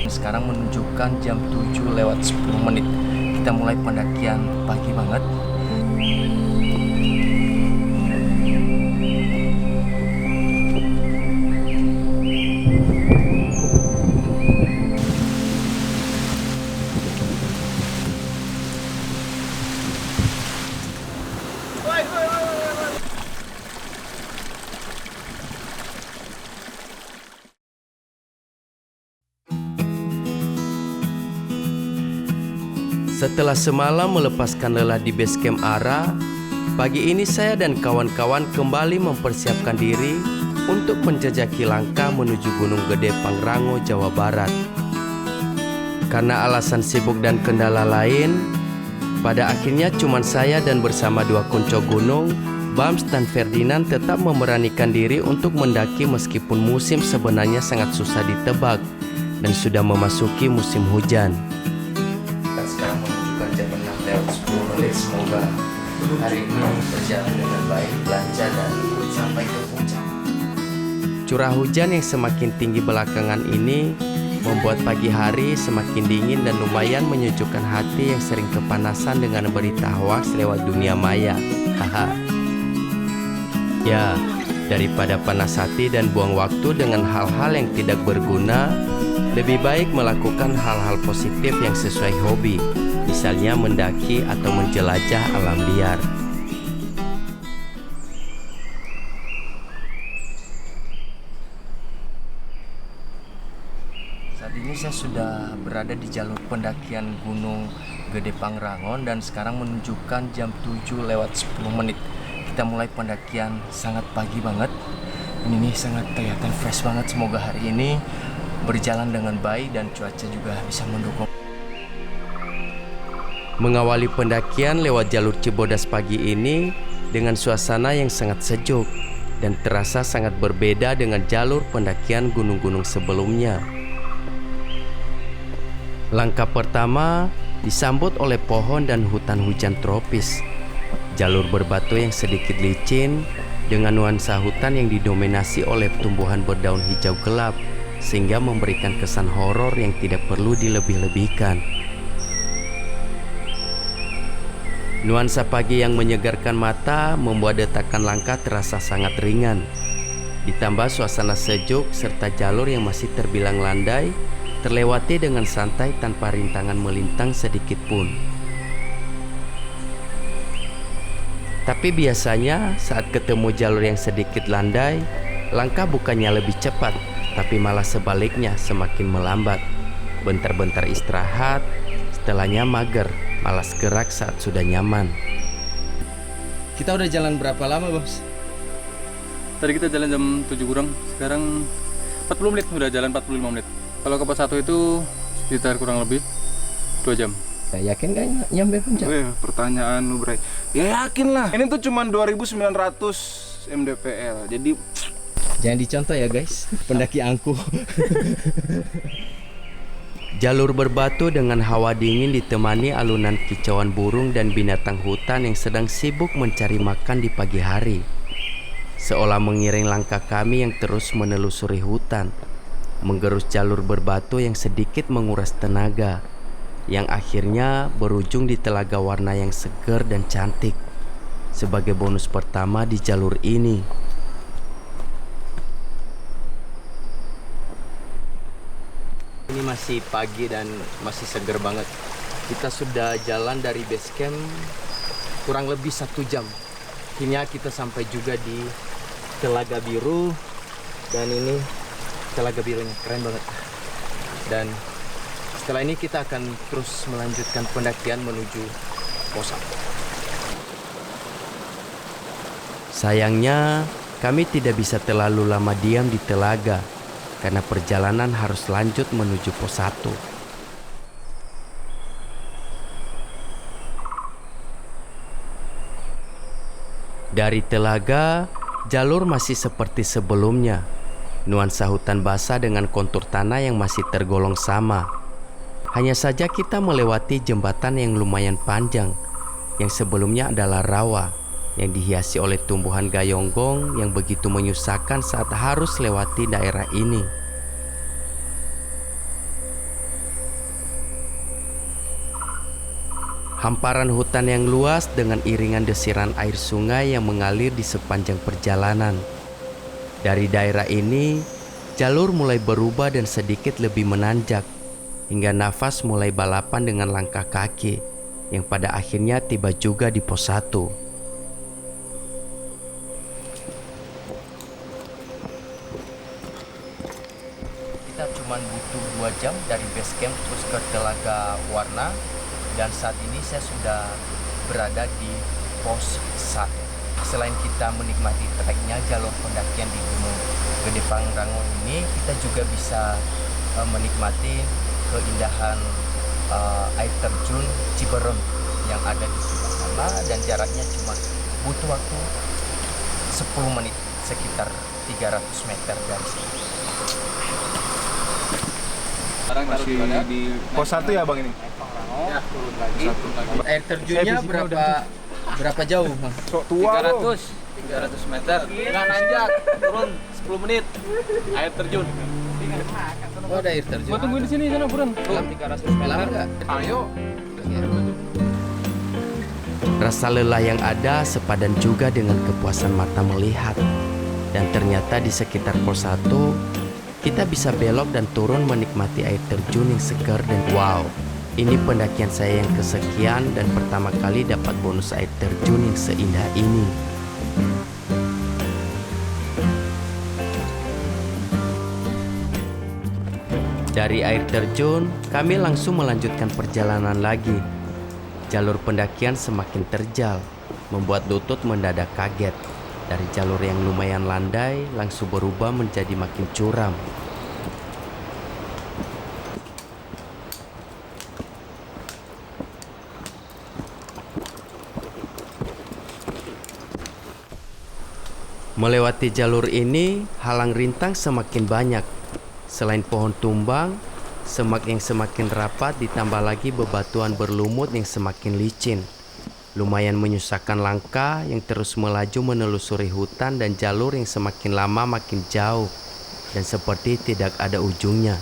Sekarang menunjukkan jam 7 lewat 10 menit. Kita mulai pendakian pagi banget. Setelah semalam melepaskan lelah di base camp Ara, pagi ini saya dan kawan-kawan kembali mempersiapkan diri untuk menjajaki langkah menuju Gunung Gede Pangrango, Jawa Barat. Karena alasan sibuk dan kendala lain, pada akhirnya cuma saya dan bersama dua kunco gunung, Bams dan Ferdinand, tetap memberanikan diri untuk mendaki meskipun musim sebenarnya sangat susah ditebak dan sudah memasuki musim hujan. Sekarang menunjukkan jam 6 lewat 10 menit. Semoga hari ini berjalan dengan baik, lancar dan sampai ke puncak. Curah hujan yang semakin tinggi belakangan ini membuat pagi hari semakin dingin dan lumayan menyejukkan hati yang sering kepanasan dengan berita hoaks lewat dunia maya. Haha. Ya, daripada panas hati dan buang waktu dengan hal-hal yang tidak berguna, lebih baik melakukan hal-hal positif yang sesuai hobi, misalnya mendaki atau menjelajah alam liar. Saat ini saya sudah berada di jalur pendakian Gunung Gede Pangrango dan sekarang menunjukkan jam 7 lewat 10 menit. Kita mulai pendakian sangat pagi banget. Ini sangat kelihatan fresh banget. Semoga hari ini berjalan dengan baik dan cuaca juga bisa mendukung. Mengawali pendakian lewat jalur Cibodas pagi ini dengan suasana yang sangat sejuk dan terasa sangat berbeda dengan jalur pendakian gunung-gunung sebelumnya. Langkah pertama disambut oleh pohon dan hutan hujan tropis. Jalur berbatu yang sedikit licin dengan nuansa hutan yang didominasi oleh tumbuhan berdaun hijau gelap, sehingga memberikan kesan horor yang tidak perlu dilebih-lebihkan. Nuansa pagi yang menyegarkan mata membuat detakan langkah terasa sangat ringan. Ditambah suasana sejuk serta jalur yang masih terbilang landai, terlewati dengan santai tanpa rintangan melintang sedikit pun. Tapi biasanya saat ketemu jalur yang sedikit landai, langkah bukannya lebih cepat, tapi malah sebaliknya semakin melambat. Bentar-bentar istirahat, setelahnya mager, malas gerak saat sudah nyaman. Kita udah jalan berapa lama, Bos? Tadi kita jalan jam 7 kurang, sekarang 40 menit, udah jalan 45 menit. Kalau ke pos 1 itu sekitar kurang lebih 2 jam. Ya, yakin gak nyampe puncak? Pertanyaan lu, Bray. Ya yakin lah. Ini tuh cuma 2.900 mdpl. Jadi jangan dicontoh ya guys, pendaki angkuh. Jalur berbatu dengan hawa dingin ditemani alunan kicauan burung dan binatang hutan yang sedang sibuk mencari makan di pagi hari. Seolah mengiring langkah kami yang terus menelusuri hutan, menggerus jalur berbatu yang sedikit menguras tenaga, yang akhirnya berujung di telaga warna yang segar dan cantik. Sebagai bonus pertama di jalur ini, ini masih pagi dan masih segar banget. Kita sudah jalan dari base camp kurang lebih 1 jam. Akhirnya kita sampai juga di Telaga Biru. Dan ini Telaga Birunya keren banget. Dan setelah ini kita akan terus melanjutkan pendakian menuju pos 1. Sayangnya kami tidak bisa terlalu lama diam di telaga karena perjalanan harus lanjut menuju pos 1. Dari telaga, jalur masih seperti sebelumnya. Nuansa hutan basah dengan kontur tanah yang masih tergolong sama. Hanya saja kita melewati jembatan yang lumayan panjang, yang sebelumnya adalah rawa, yang dihiasi oleh tumbuhan gayonggong yang begitu menyusahkan saat harus lewati daerah ini. Hamparan hutan yang luas dengan iringan desiran air sungai yang mengalir di sepanjang perjalanan. Dari daerah ini, jalur mulai berubah dan sedikit lebih menanjak, hingga nafas mulai balapan dengan langkah kaki, yang pada akhirnya tiba juga di pos 1. Kita cuma butuh 2 jam dari base camp terus ke Telaga Warna, dan saat ini saya sudah berada di pos 1. Selain kita menikmati treknya jalur pendakian di Gunung Gede Pangrango ini, kita juga bisa menikmati keindahan air terjun Ciberem yang ada di sebelah sana, dan jaraknya cuma butuh waktu 10 menit, sekitar 300 meter dari sini. Masih di pos 1 ya Bang ini? Ya, turun lagi. Air terjunnya berapa jauh, Bang? Sok tua lo. 300 meter. Nggak nanjak, turun 10 menit. Air terjun. Oh, ada air terjun. Gua tungguin di sini sana, Buran. 300 meter. Lama nggak? Ayo. Rasa lelah yang ada sepadan juga dengan kepuasan mata melihat. Dan ternyata di sekitar pos 1, kita bisa belok dan turun menikmati air terjun yang segar dan wow. Ini pendakian saya yang kesekian dan pertama kali dapat bonus air terjun yang seindah ini. Dari air terjun, kami langsung melanjutkan perjalanan lagi. Jalur pendakian semakin terjal, membuat lutut mendadak kaget. Dari jalur yang lumayan landai, langsung berubah menjadi makin curam. Melewati jalur ini, halang rintang semakin banyak. Selain pohon tumbang, semak yang semakin rapat ditambah lagi bebatuan berlumut yang semakin licin. Lumayan menyusahkan langkah yang terus melaju menelusuri hutan dan jalur yang semakin lama makin jauh dan seperti tidak ada ujungnya.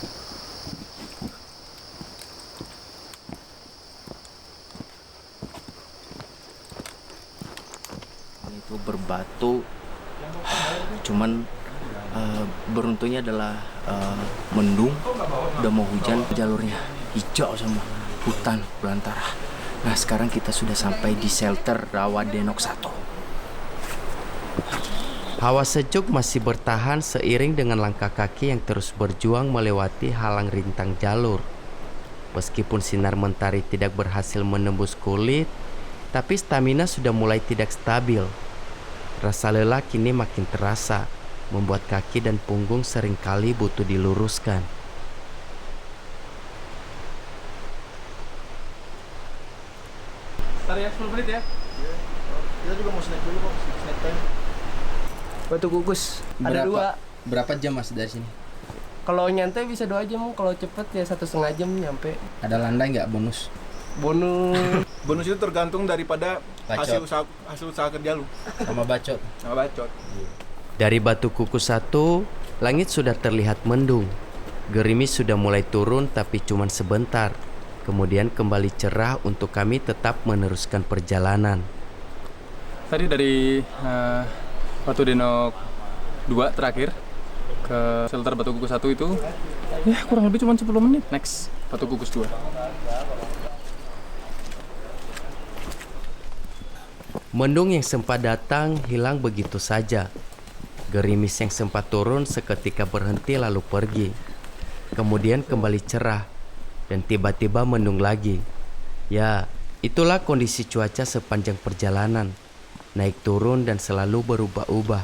Itu berbatu, cuman beruntungnya adalah mendung, udah mau hujan, jalurnya hijau sama hutan belantara. Nah, sekarang kita sudah sampai di shelter Rawa Denok 1. Hawa sejuk masih bertahan seiring dengan langkah kaki yang terus berjuang melewati halang rintang jalur. Meskipun sinar mentari tidak berhasil menembus kulit, tapi stamina sudah mulai tidak stabil. Rasa lelah kini makin terasa, membuat kaki dan punggung seringkali butuh diluruskan. Ntar ya, 10 menit ya. Kita juga mau snack dulu kok, snack time. Batu kukus ada 2. Berapa jam mas dari sini? Kalau nyantai bisa 2 jam, kalau cepet ya 1,5 jam nyampe. Ada landai nggak bonus? Bonus Bonus itu tergantung daripada Bacot. hasil usaha kerja lu. Sama bacot. Sama bacot. Dari Batu Kukus 1, langit sudah terlihat mendung. Gerimis sudah mulai turun tapi cuma sebentar. Kemudian kembali cerah untuk kami tetap meneruskan perjalanan. Tadi dari Batu Denok 2 terakhir ke shelter Batu Kukus 1 itu ya kurang lebih cuma 10 menit. Next, Batu Kukus 2. Mendung yang sempat datang hilang begitu saja. Gerimis yang sempat turun seketika berhenti lalu pergi. Kemudian kembali cerah dan tiba-tiba mendung lagi. Ya, itulah kondisi cuaca sepanjang perjalanan. Naik turun dan selalu berubah-ubah.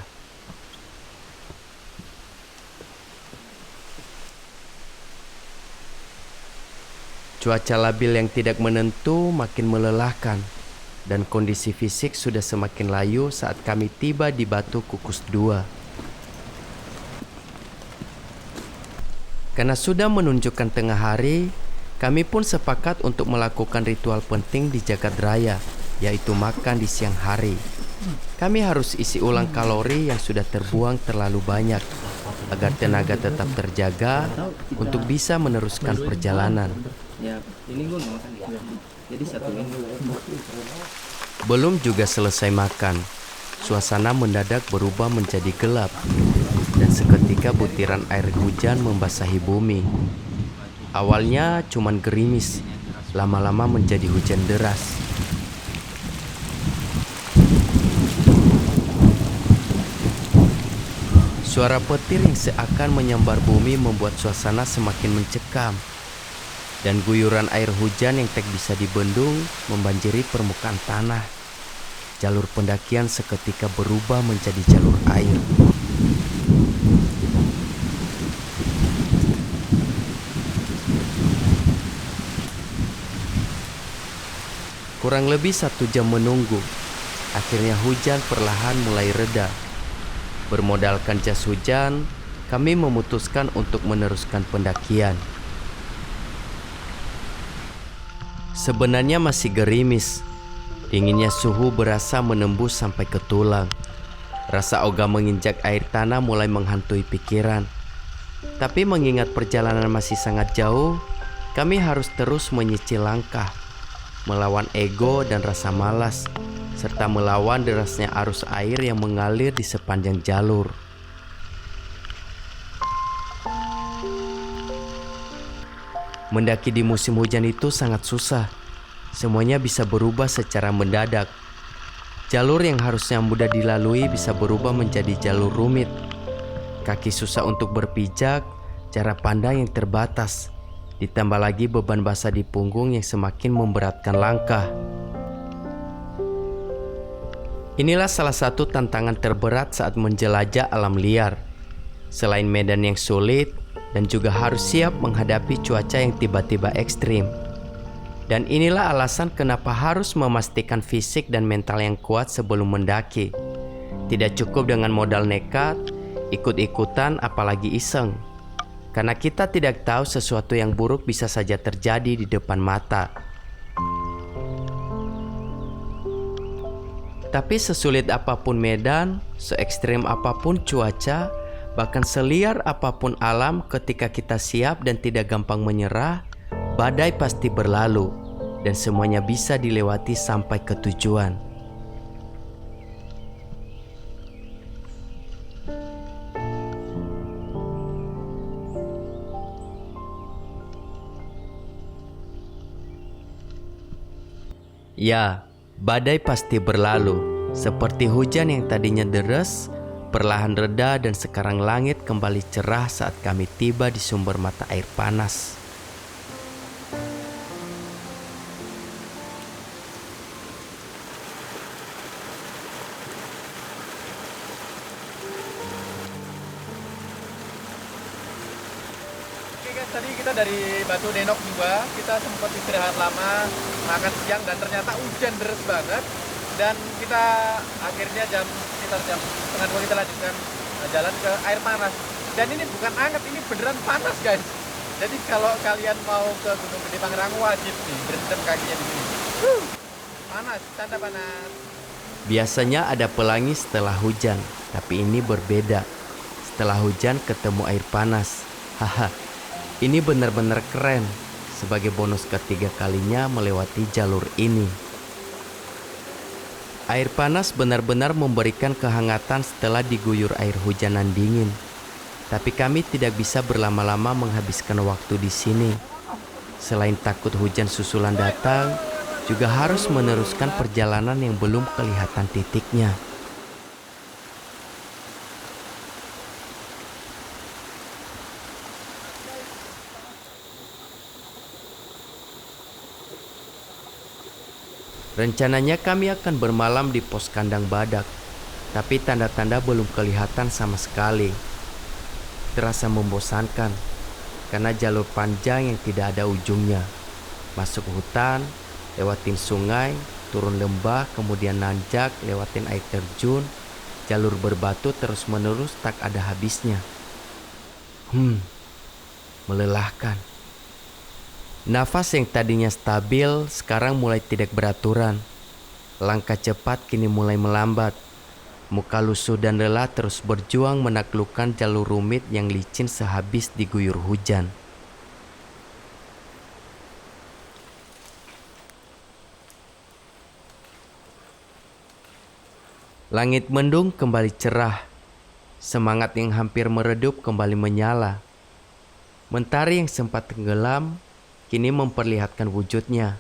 Cuaca labil yang tidak menentu makin melelahkan. Dan kondisi fisik sudah semakin layu saat kami tiba di Batu Kukus 2. Karena sudah menunjukkan tengah hari, kami pun sepakat untuk melakukan ritual penting di Jagad Raya, yaitu makan di siang hari. Kami harus isi ulang kalori yang sudah terbuang terlalu banyak. agar tenaga tetap terjaga untuk bisa meneruskan perjalanan. Ya, ini gue nggak makan ya. Jadi satu ini. Belum juga selesai makan, suasana mendadak berubah menjadi gelap dan seketika butiran air hujan membasahi bumi. Awalnya cuman gerimis, lama-lama menjadi hujan deras. Suara petir yang seakan menyambar bumi membuat suasana semakin mencekam. Dan guyuran air hujan yang tak bisa dibendung membanjiri permukaan tanah. Jalur pendakian seketika berubah menjadi jalur air. Kurang lebih 1 jam menunggu, akhirnya hujan perlahan mulai reda. Bermodalkan jas hujan, kami memutuskan untuk meneruskan pendakian. Sebenarnya masih gerimis. Dinginnya suhu berasa menembus sampai ke tulang. Rasa ogah menginjak air tanah mulai menghantui pikiran. Tapi mengingat perjalanan masih sangat jauh, kami harus terus menyicil langkah, melawan ego dan rasa malas, serta melawan derasnya arus air yang mengalir di sepanjang jalur. Mendaki di musim hujan itu sangat susah. Semuanya bisa berubah secara mendadak. Jalur yang harusnya mudah dilalui bisa berubah menjadi jalur rumit. Kaki susah untuk berpijak, jarak pandang yang terbatas. Ditambah lagi beban basah di punggung yang semakin memberatkan langkah. Inilah salah satu tantangan terberat saat menjelajah alam liar. Selain medan yang sulit dan juga harus siap menghadapi cuaca yang tiba-tiba ekstrim. Dan inilah alasan kenapa harus memastikan fisik dan mental yang kuat sebelum mendaki. Tidak cukup dengan modal nekat, ikut-ikutan apalagi iseng. Karena kita tidak tahu sesuatu yang buruk bisa saja terjadi di depan mata. Tapi sesulit apapun medan, se-ekstrem apapun cuaca, bahkan seliar apapun alam, ketika kita siap dan tidak gampang menyerah, badai pasti berlalu dan semuanya bisa dilewati sampai ke tujuan. Ya, badai pasti berlalu. Seperti hujan yang tadinya deras, perlahan reda dan sekarang langit kembali cerah saat kami tiba di sumber mata air panas. Oke guys, tadi kita dari Batu Denok 2, kita sempat istirahat lama, makan siang dan ternyata hujan deras banget. Dan kita akhirnya sekitar jam 1:30 kita lanjutkan jalan ke air panas. Dan ini bukan anget, ini beneran panas guys. Jadi kalau kalian mau ke Gunung Gede Pangrango wajib nih berendam kakinya di sini. Panas, tanda panas. Biasanya ada pelangi setelah hujan, tapi ini berbeda. Setelah hujan ketemu air panas. Haha, ini benar-benar keren. Sebagai bonus ketiga kalinya melewati jalur ini. Air panas benar-benar memberikan kehangatan setelah diguyur air hujanan dingin. Tapi kami tidak bisa berlama-lama menghabiskan waktu di sini. Selain takut hujan susulan datang, juga harus meneruskan perjalanan yang belum kelihatan titiknya. Rencananya kami akan bermalam di pos kandang badak, tapi tanda-tanda belum kelihatan sama sekali. Terasa membosankan, karena jalur panjang yang tidak ada ujungnya. Masuk hutan, lewatin sungai, turun lembah, kemudian nanjak, lewatin air terjun, jalur berbatu terus-menerus tak ada habisnya. Melelahkan. Nafas yang tadinya stabil sekarang mulai tidak beraturan. Langkah cepat kini mulai melambat. Muka lusuh dan lelah terus berjuang menaklukkan jalur rumit yang licin sehabis diguyur hujan. Langit mendung kembali cerah. Semangat yang hampir meredup kembali menyala. Mentari yang sempat tenggelam kini memperlihatkan wujudnya.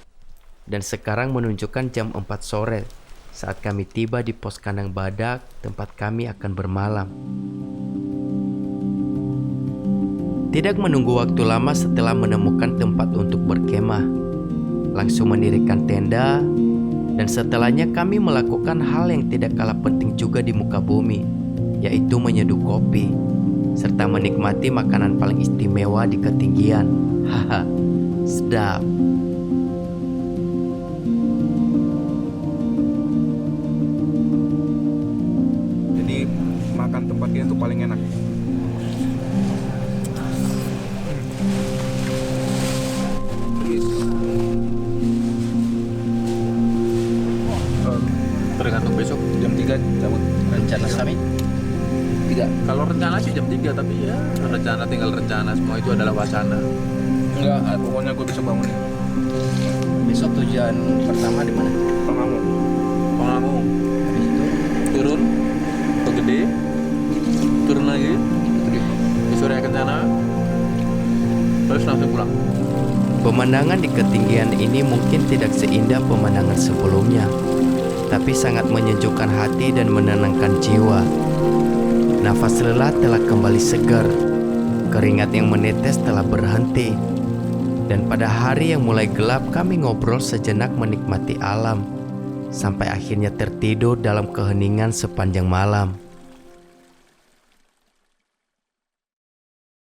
Dan sekarang menunjukkan jam 4 sore saat kami tiba di pos kandang badak tempat kami akan bermalam. Tidak menunggu waktu lama setelah menemukan tempat untuk berkemah, langsung mendirikan tenda, dan setelahnya kami melakukan hal yang tidak kalah penting juga di muka bumi, yaitu menyeduh kopi, serta menikmati makanan paling istimewa di ketinggian. Haha, sedap. Jadi makan tempat ini tuh paling enak. Tergantung besok Jam 3 cabut. rencana kami. 3. Kalau rencana sih jam 3, tapi ya rencana tinggal rencana, semua itu adalah wacana. Enggak, pokoknya gue besok bangun nih. Besok tujuan pertama di mana? Pengamu. Pengamu. Habis itu turun ke Gede, turun lagi, di sore Kencana, terus langsung pulang. Pemandangan di ketinggian ini mungkin tidak seindah pemandangan sebelumnya, tapi sangat menyejukkan hati dan menenangkan jiwa. Nafas lelah telah kembali segar, keringat yang menetes telah berhenti, dan pada hari yang mulai gelap kami ngobrol sejenak menikmati alam, sampai akhirnya tertidur dalam keheningan sepanjang malam.